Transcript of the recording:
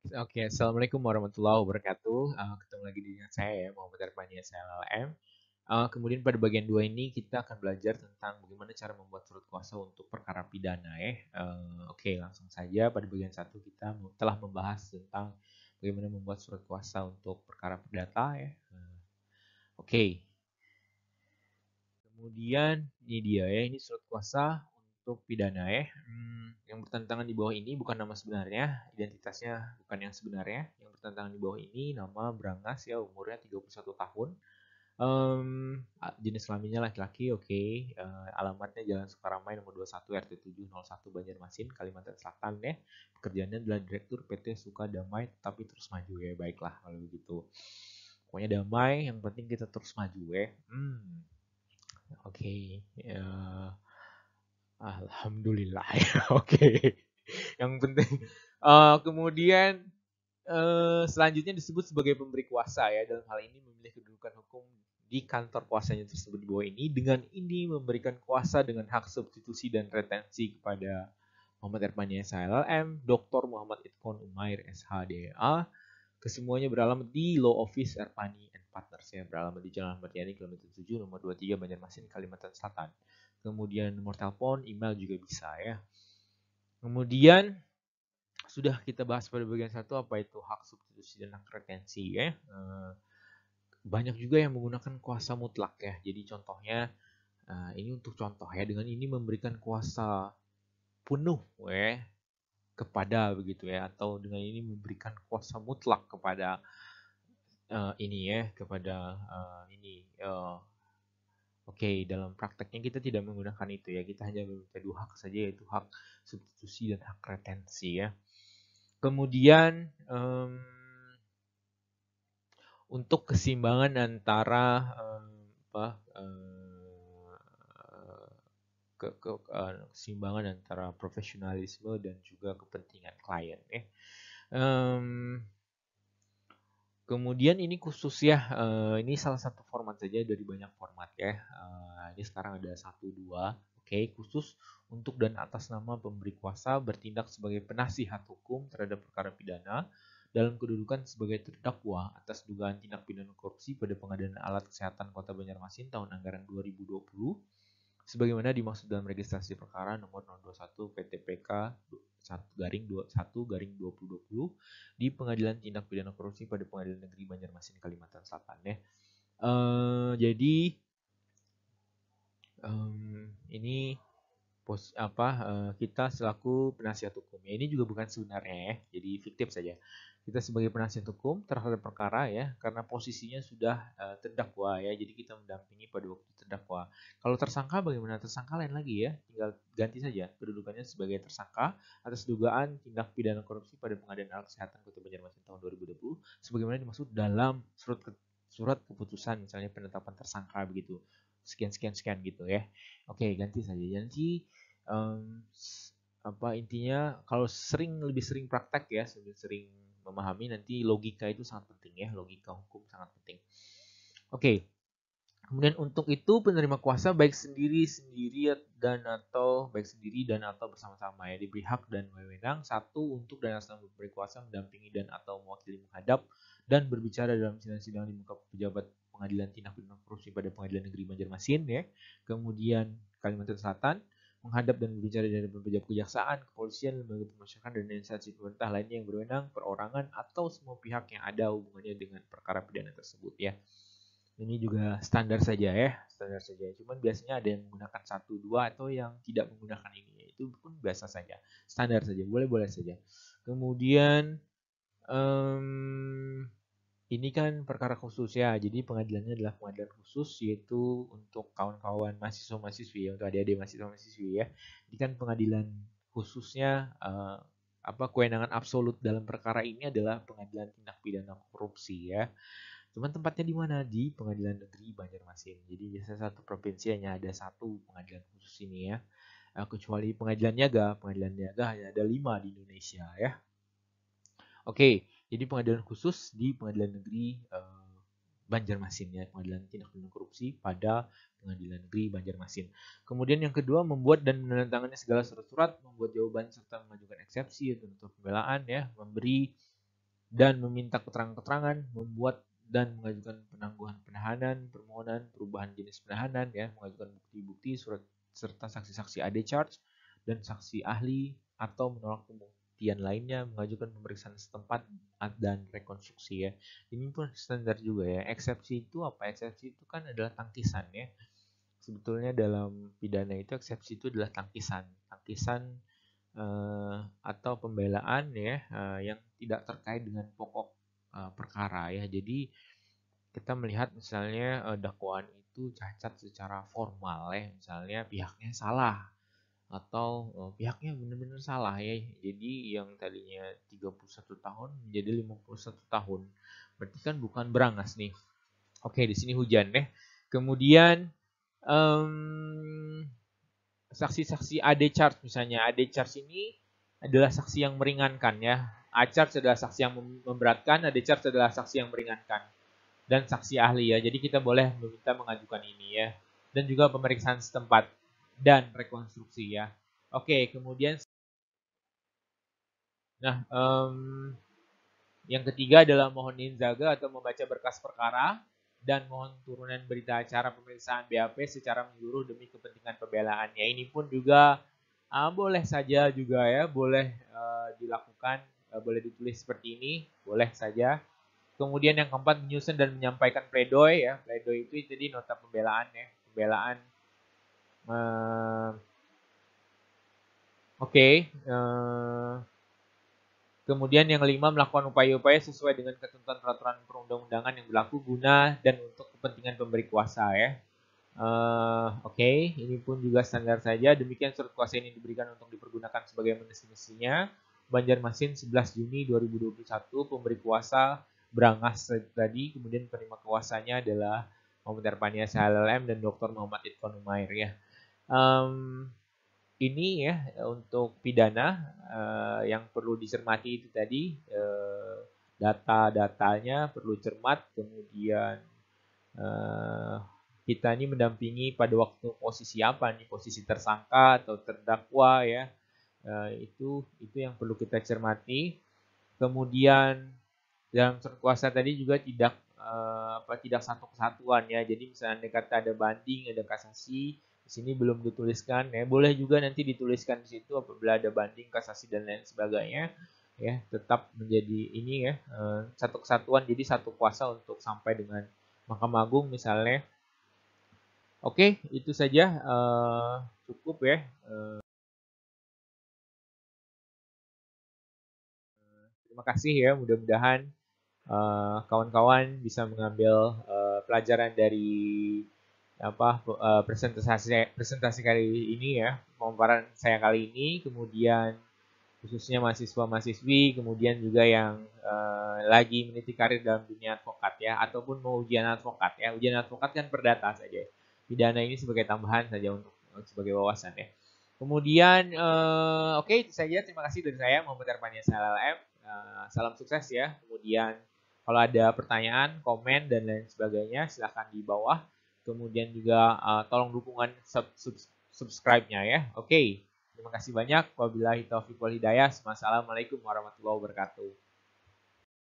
Oke, Assalamualaikum warahmatullahi wabarakatuh. Ketemu lagi dengan saya ya, Muhammad Arfani SLLM. Kemudian pada bagian 2 ini kita akan belajar tentang bagaimana cara membuat surat kuasa untuk perkara pidana ya. Oke, langsung saja pada bagian satu kita telah membahas tentang bagaimana membuat surat kuasa untuk perkara perdata ya. Oke, kemudian ini dia ya, ini surat kuasa untuk pidana ya. Yang bertentangan di bawah ini bukan nama sebenarnya, identitasnya bukan yang sebenarnya. Yang bertentangan di bawah ini nama Brangas ya, umurnya 31 tahun. Jenis kelaminnya laki-laki, oke. Alamatnya Jalan Sukaramai nomor 21 RT 701 Banjarmasin, Kalimantan Selatan ya. Pekerjaannya adalah Direktur PT Suka Damai tapi terus maju ya. Baiklah kalau begitu. Pokoknya damai, yang penting kita terus maju ya. Oke, ya, alhamdulillah ya. Oke. Yang penting kemudian selanjutnya disebut sebagai pemberi kuasa ya. Dalam hal ini memilih kedudukan hukum di kantor kuasanya tersebut di bawah ini. Dengan ini memberikan kuasa dengan hak substitusi dan retensi kepada Muhammad Ermania SHLLM, Dr. Muhammad Itkon Umair SHDA. Kesemuanya beralamat di Law Office Erpani and Partners ya, beralamat di Jalan Ahmad Yani kilometer 7 nomor 23 Banjarmasin Kalimantan Selatan. Kemudian nomor telepon, email juga bisa ya. Kemudian sudah kita bahas pada bagian satu apa itu hak substitusi dan hak retensi ya. Banyak juga yang menggunakan kuasa mutlak ya. Jadi contohnya ini untuk contoh ya, dengan ini memberikan kuasa penuh ya kepada begitu ya, atau dengan ini memberikan kuasa mutlak kepada ini ya, kepada ini oke, dalam prakteknya kita tidak menggunakan itu ya, kita hanya meminta dua hak saja, yaitu hak substitusi dan hak retensi ya. Kemudian untuk keseimbangan antara apa keseimbangan antara profesionalisme dan juga kepentingan klien ya. Kemudian ini khusus ya, ini salah satu format saja dari banyak format ya. Ini sekarang ada 1, 2, oke, khusus untuk dan atas nama pemberi kuasa bertindak sebagai penasihat hukum terhadap perkara pidana dalam kedudukan sebagai terdakwa atas dugaan tindak pidana korupsi pada pengadaan alat kesehatan Kota Banjarmasin tahun anggaran 2020 sebagaimana dimaksud dalam registrasi perkara nomor 021 PTPK 1/21/2020 di Pengadilan Tindak Pidana Korupsi pada Pengadilan Negeri Banjarmasin Kalimantan Selatan ya. Jadi ini kita selaku penasihat hukum ya, ini juga bukan sebenarnya ya, jadi fiktif saja. Kita sebagai penasihat hukum terhadap perkara ya, karena posisinya sudah terdakwa ya, jadi kita mendampingi pada waktu terdakwa. Kalau tersangka bagaimana? Tersangka lain lagi ya, tinggal ganti saja kedudukannya sebagai tersangka atas dugaan tindak pidana korupsi pada pengadaan alat kesehatan Kota Banjarmasin tahun 2020 sebagaimana dimaksud dalam surat keputusan misalnya penetapan tersangka begitu. Sekian sekian sekian gitu ya. Oke, ganti saja. Ganti intinya kalau lebih sering praktek ya, lebih sering memahami, nanti logika itu sangat penting ya, logika hukum sangat penting. Oke, kemudian untuk itu penerima kuasa baik sendiri dan atau bersama-sama ya, diberi hak dan wewenang satu untuk dan atas nama pemberi kuasa mendampingi dan atau mewakili menghadap dan berbicara dalam sidang-sidang di muka pejabat pengadilan tindak pidana korupsi pada Pengadilan Negeri Banjarmasin ya. Kemudian Kalimantan Selatan menghadap dan berbicara dari pejabat kejaksaan, kepolisian, lembaga pemasyarakatan dan instansi pemerintah lainnya yang berwenang, perorangan atau semua pihak yang ada hubungannya dengan perkara pidana tersebut ya. Ini juga standar saja ya, standar saja. Cuman biasanya ada yang menggunakan 1, 2 atau yang tidak menggunakan ini. Itu pun biasa saja, standar saja, boleh-boleh saja. Kemudian ini kan perkara khusus ya, jadi pengadilannya adalah pengadilan khusus, yaitu untuk kawan-kawan mahasiswa-mahasiswi ya, untuk adik-adik mahasiswa-mahasiswi ya. Ini kan pengadilan khususnya kewenangan absolut dalam perkara ini adalah pengadilan tindak pidana korupsi ya. Cuman tempatnya di mana? Di Pengadilan Negeri Banjarmasin. Jadi biasanya satu provinsi hanya ada satu pengadilan khusus ini ya. Kecuali pengadilan niaga hanya ada 5 di Indonesia ya. Oke, jadi pengadilan khusus di Pengadilan Negeri Banjarmasin ya, Pengadilan Tindak Pidana Korupsi pada Pengadilan Negeri Banjarmasin. Kemudian yang kedua, membuat dan menandatangani segala surat-surat, membuat jawaban serta mengajukan eksepsi atau pembelaan ya, memberi dan meminta keterangan-keterangan, membuat dan mengajukan penangguhan penahanan, permohonan perubahan jenis penahanan, ya, mengajukan bukti-bukti, surat serta saksi-saksi AD charge dan saksi ahli, atau menolak pembuktian lainnya, mengajukan pemeriksaan setempat dan rekonstruksi, ya. Ini pun standar juga, ya. Eksepsi itu apa? Eksepsi itu kan adalah tangkisan, ya. Sebetulnya dalam pidana itu eksepsi itu adalah tangkisan, atau pembelaan, ya, yang tidak terkait dengan pokok perkara, ya. Jadi kita melihat misalnya dakwaan itu cacat secara formal, ya, misalnya pihaknya salah atau pihaknya benar-benar salah, ya. Jadi yang tadinya 31 tahun menjadi 51 tahun. Berarti kan bukan berangas nih. Oke, di sini hujan, ya. Kemudian saksi-saksi AD charge misalnya. AD charge ini adalah saksi yang meringankan, ya. A charge adalah saksi yang memberatkan, AD charge adalah saksi yang meringankan. Dan saksi ahli, ya. Jadi kita boleh meminta mengajukan ini, ya. Dan juga pemeriksaan setempat dan rekonstruksi, ya. Oke, kemudian nah yang ketiga adalah mohon inzaga atau membaca berkas perkara dan mohon turunan berita acara pemeriksaan BAP secara menyeluruh demi kepentingan pembelaan. Ya, ini pun juga boleh saja juga, ya, boleh dilakukan, boleh ditulis seperti ini, boleh saja. Kemudian yang keempat, menyusun dan menyampaikan pledoi, ya. Pledoi itu jadi nota pembelaan, ya. Pembelaan. Oke. Kemudian yang kelima, melakukan upaya-upaya sesuai dengan ketentuan peraturan perundang-undangan yang berlaku guna dan untuk kepentingan pemberi kuasa, ya. Oke, ini pun juga standar saja. Demikian surat kuasa ini diberikan untuk dipergunakan sebagai mestinya. Banjarmasin 11 Juni 2021, pemberi kuasa Brangas tadi, kemudian penerima kuasanya adalah Muhammad Erpania SHLLM dan Dr. Muhammad Itqon Umair, ya. Ini, ya, untuk pidana yang perlu dicermati itu tadi, data-datanya perlu cermat, kemudian kita ini mendampingi pada waktu posisi apa nih, posisi tersangka atau terdakwa, ya. Itu yang perlu kita cermati. Kemudian dalam surat kuasa tadi juga tidak satu kesatuan, ya. Jadi misalnya kata ada banding, ada kasasi, di sini belum dituliskan, ya. Boleh juga nanti dituliskan di situ apabila ada banding, kasasi dan lain sebagainya, ya. Tetap menjadi ini, ya, satu kesatuan, jadi satu kuasa untuk sampai dengan Mahkamah Agung misalnya. Oke, itu saja, cukup, ya. Terima kasih, ya. Mudah-mudahan kawan-kawan bisa mengambil pelajaran dari presentasi kali ini, ya, pemaparan saya kali ini. Kemudian khususnya mahasiswa-mahasiswi, kemudian juga yang lagi meniti karir dalam dunia advokat, ya, ataupun mau ujian advokat, ya. Ujian advokat kan perdata saja. Pidana ini sebagai tambahan saja untuk sebagai wawasan, ya. Kemudian oke, itu saja. Terima kasih dari saya, Muhammad Erpania SHLLM. Salam sukses, ya. Kemudian kalau ada pertanyaan, komen dan lain sebagainya silahkan di bawah. Kemudian juga tolong dukungan subscribe-nya, ya. Oke. Terima kasih banyak. Wabillahi taufiq wal hidayah. Wassalamualaikum warahmatullahi wabarakatuh.